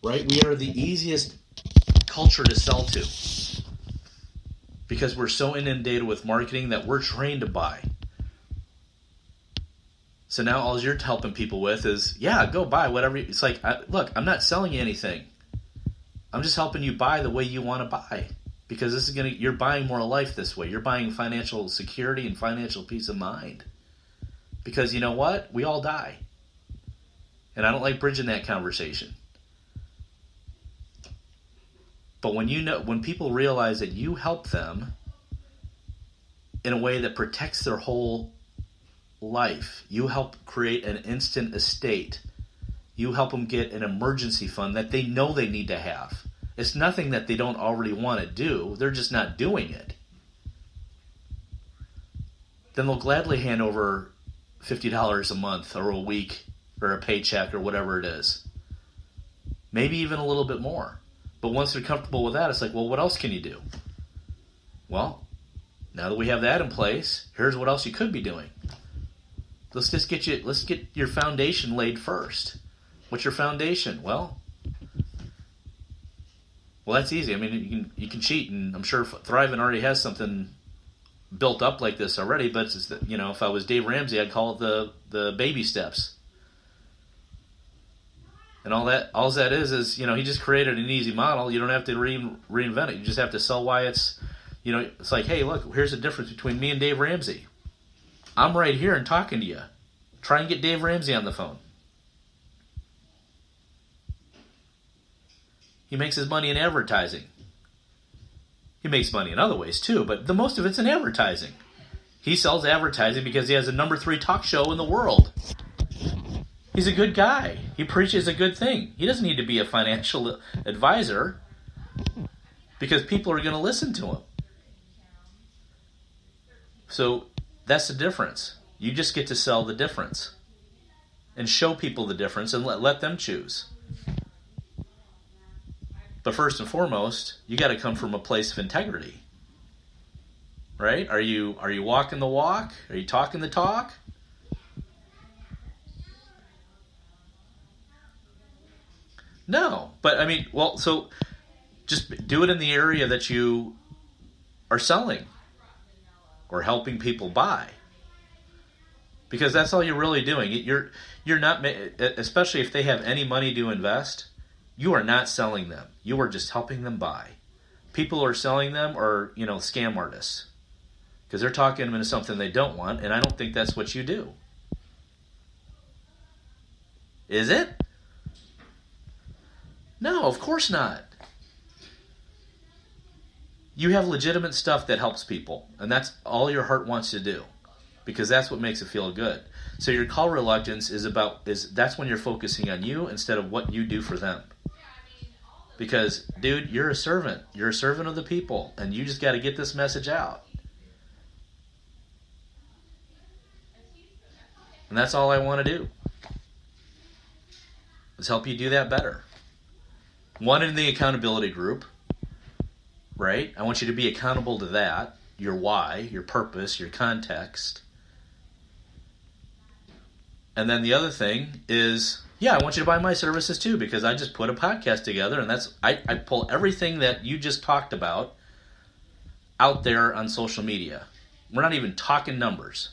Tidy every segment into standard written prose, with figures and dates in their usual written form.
right? We are the easiest culture to sell to because we're so inundated with marketing that we're trained to buy. So now all you're helping people with is, yeah, go buy whatever. It's like, look, I'm not selling you anything. I'm just helping you buy the way you want to buy. Because this is you're buying more life this way. You're buying financial security and financial peace of mind. Because you know what? We all die. And I don't like bridging that conversation. But when people realize that you help them in a way that protects their whole life, you help create an instant estate, you help them get an emergency fund that they know they need to have. It's nothing that they don't already want to do. They're just not doing it. Then they'll gladly hand over $50 a month or a week or a paycheck or whatever it is. Maybe even a little bit more. But once they're comfortable with that, it's like, well, what else can you do? Well, now that we have that in place, here's what else you could be doing. Let's get your foundation laid first. What's your foundation? Well, that's easy. I mean, you can cheat, and I'm sure Thrivent already has something built up like this already. But it's just, if I was Dave Ramsey, I'd call it the baby steps. And all that is he just created an easy model. You don't have to reinvent it. You just have to sell why it's, it's like, hey, look, here's the difference between me and Dave Ramsey. I'm right here and talking to you. Try and get Dave Ramsey on the phone. He makes his money in advertising. He makes money in other ways too, but the most of it's in advertising. He sells advertising because he has a number 3 talk show in the world. He's a good guy. He preaches a good thing. He doesn't need to be a financial advisor because people are going to listen to him. So that's the difference. You just get to sell the difference and show people the difference and let them choose. But first and foremost, you got to come from a place of integrity. Right? Are you walking the walk? Are you talking the talk? No. But I mean, so just do it in the area that you are selling or helping people buy. Because that's all you're really doing. You're not, especially if they have any money to invest, you are not selling them. You are just helping them buy. People who are selling them are, scam artists. Because they're talking them into something they don't want, and I don't think that's what you do. Is it? No, of course not. You have legitimate stuff that helps people, and that's all your heart wants to do. Because that's what makes it feel good. So your call reluctance that's when you're focusing on you instead of what you do for them. Because, dude, you're a servant. You're a servant of the people, and you just got to get this message out. And that's all I want to do. Is help you do that better. One, in the accountability group, right? I want you to be accountable to that, your why, your purpose, your context. And then the other thing is, I want you to buy my services too, because I just put a podcast together, and I pull everything that you just talked about out there on social media. We're not even talking numbers.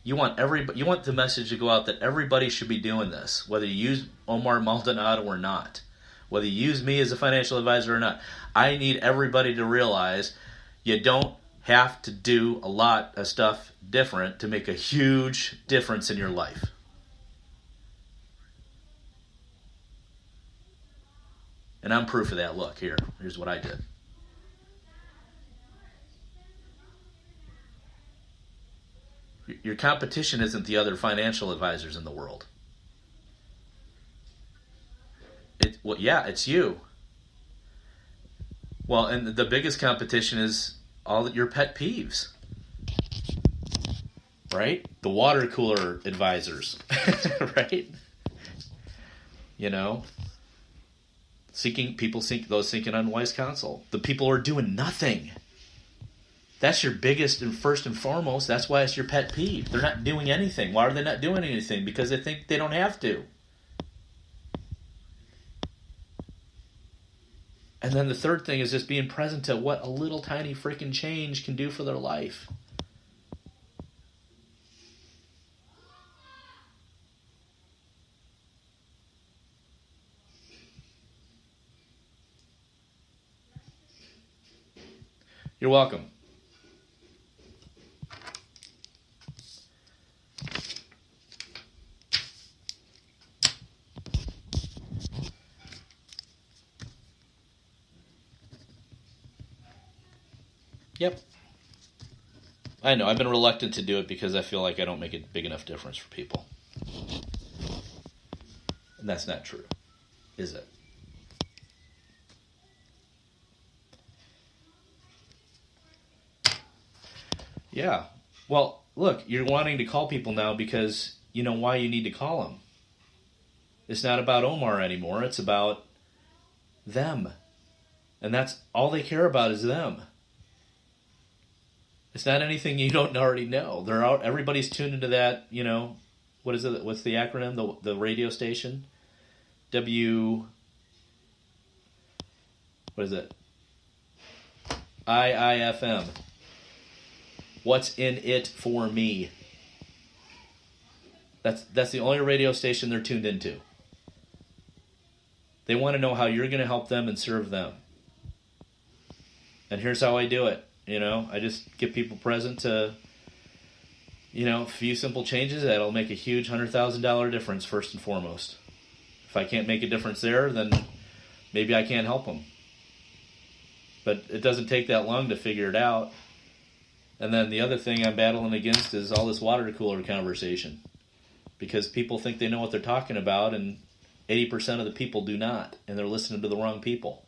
You want the message to go out that everybody should be doing this, whether you use Omar Maldonado or not, whether you use me as a financial advisor or not. I need everybody to realize you don't have to do a lot of stuff different to make a huge difference in your life. And I'm proof of that. Look, here's what I did. Your competition isn't the other financial advisors in the world. It's you. Well, and the biggest competition is all your pet peeves. Right? The water cooler advisors. Right? Those seeking unwise counsel. The people who are doing nothing. That's your biggest and first and foremost. That's why it's your pet peeve. They're not doing anything. Why are they not doing anything? Because they think they don't have to. And then the third thing is just being present to what a little tiny freaking change can do for their life. You're welcome. Yep. I know. I've been reluctant to do it because I feel like I don't make a big enough difference for people. And that's not true, is it? Yeah. Well, look, you're wanting to call people now because you know why you need to call them. It's not about Omar anymore. It's about them. And that's all they care about is them. It's not anything you don't already know. They're out. Everybody's tuned into that. What is it? What's the acronym? The radio station. W. What is it? IIFM. What's in it for me? That's the only radio station they're tuned into. They want to know how you're going to help them and serve them. And here's how I do it. I just get people present to, a few simple changes that'll make a huge $100,000 difference first and foremost. If I can't make a difference there, then maybe I can't help them. But it doesn't take that long to figure it out. And then the other thing I'm battling against is all this water cooler conversation. Because people think they know what they're talking about, and 80% of the people do not. And they're listening to the wrong people.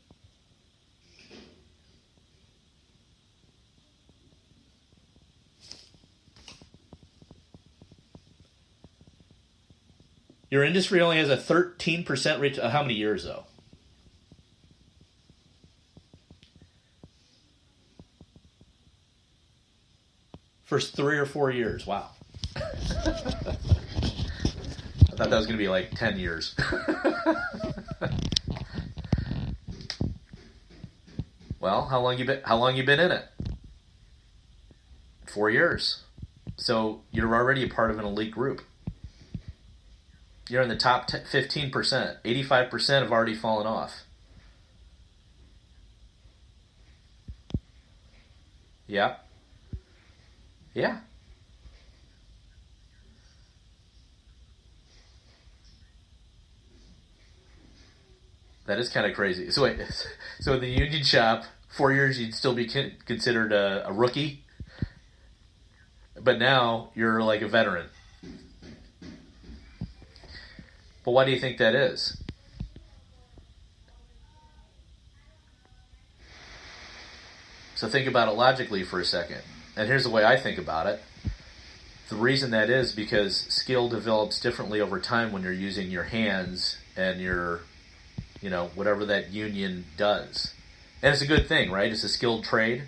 Your industry only has a 13% rate. How many years, though? First 3 or 4 years. Wow. I thought that was going to be like 10 years. Well, how long you been in it? 4 years. So you're already a part of an elite group. You're in the top 15%. 85% have already fallen off. Yeah. Yeah. That is kind of crazy. So wait, so in the union shop, 4 years you'd still be considered a rookie, but now you're like a veteran. But why do you think that is? So think about it logically for a second. And here's the way I think about it. The reason that is because skill develops differently over time when you're using your hands and your, whatever that union does. And it's a good thing, right? It's a skilled trade.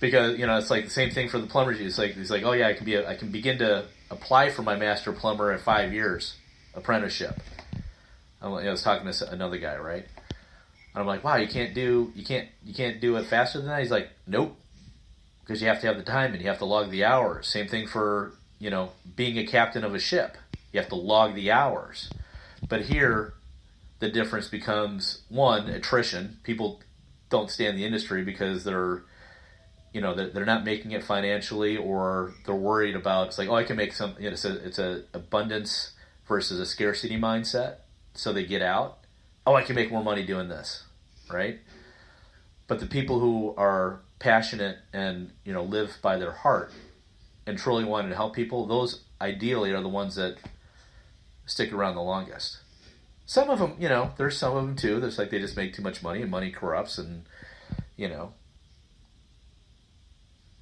Because, it's like the same thing for the plumbers. It's like, oh yeah, I can begin to apply for my master plumber at 5 years apprenticeship. I was talking to another guy, right? And I'm like, wow, you can't do it faster than that? He's like, nope. Because you have to have the time and you have to log the hours. Same thing for, being a captain of a ship. You have to log the hours. But here, the difference becomes, one, attrition. People don't stay in the industry because they're not making it financially, or they're worried about, it's like, oh, I can make some, it's a abundance versus a scarcity mindset. So they get out. Oh, I can make more money doing this, right? But the people who are passionate and, live by their heart and truly wanting to help people, those ideally are the ones that stick around the longest. Some of them, there's some of them too. There's like they just make too much money and money corrupts and,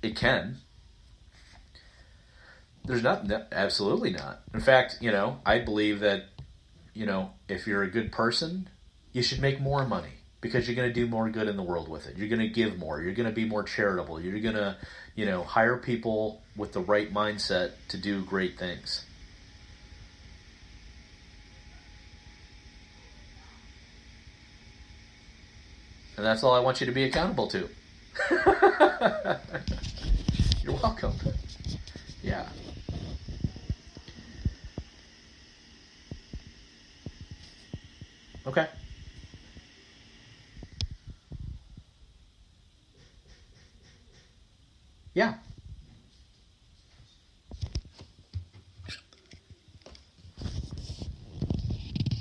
it can. There's not, absolutely not. In fact, I believe that, if you're a good person, you should make more money. because you're going to do more good in the world with it. You're going to give more. You're going to be more charitable. You're going to, hire people with the right mindset to do great things. And that's all I want you to be accountable to. You're welcome. Yeah. Okay. Yeah.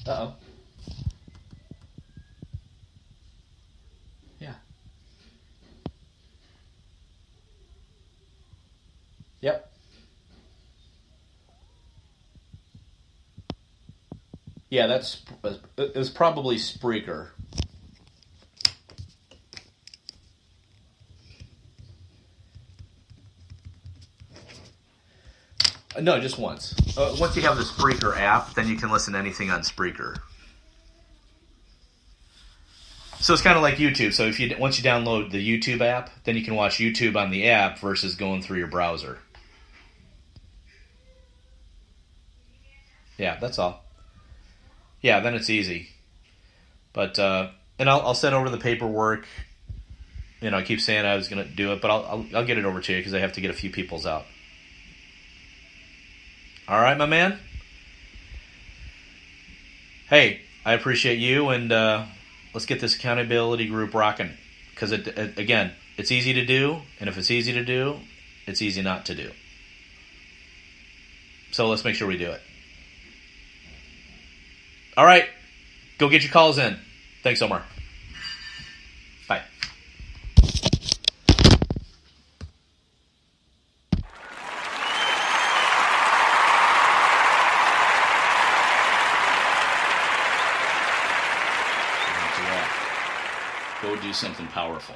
Uh-oh. Yeah. Yep. Yeah, it was probably Spreaker. No, just once. Once you have the Spreaker app, then you can listen to anything on Spreaker. So it's kind of like YouTube. So once you download the YouTube app, then you can watch YouTube on the app versus going through your browser. Yeah, that's all. Yeah, then it's easy. But and I'll send over the paperwork. I keep saying I was going to do it, but I'll get it over to you because I have to get a few people's out. All right, my man. Hey, I appreciate you, and let's get this accountability group rocking. Because again, it's easy to do, and if it's easy to do, it's easy not to do. So let's make sure we do it. All right, go get your calls in. Thanks, Omar. Bye. Go do something powerful.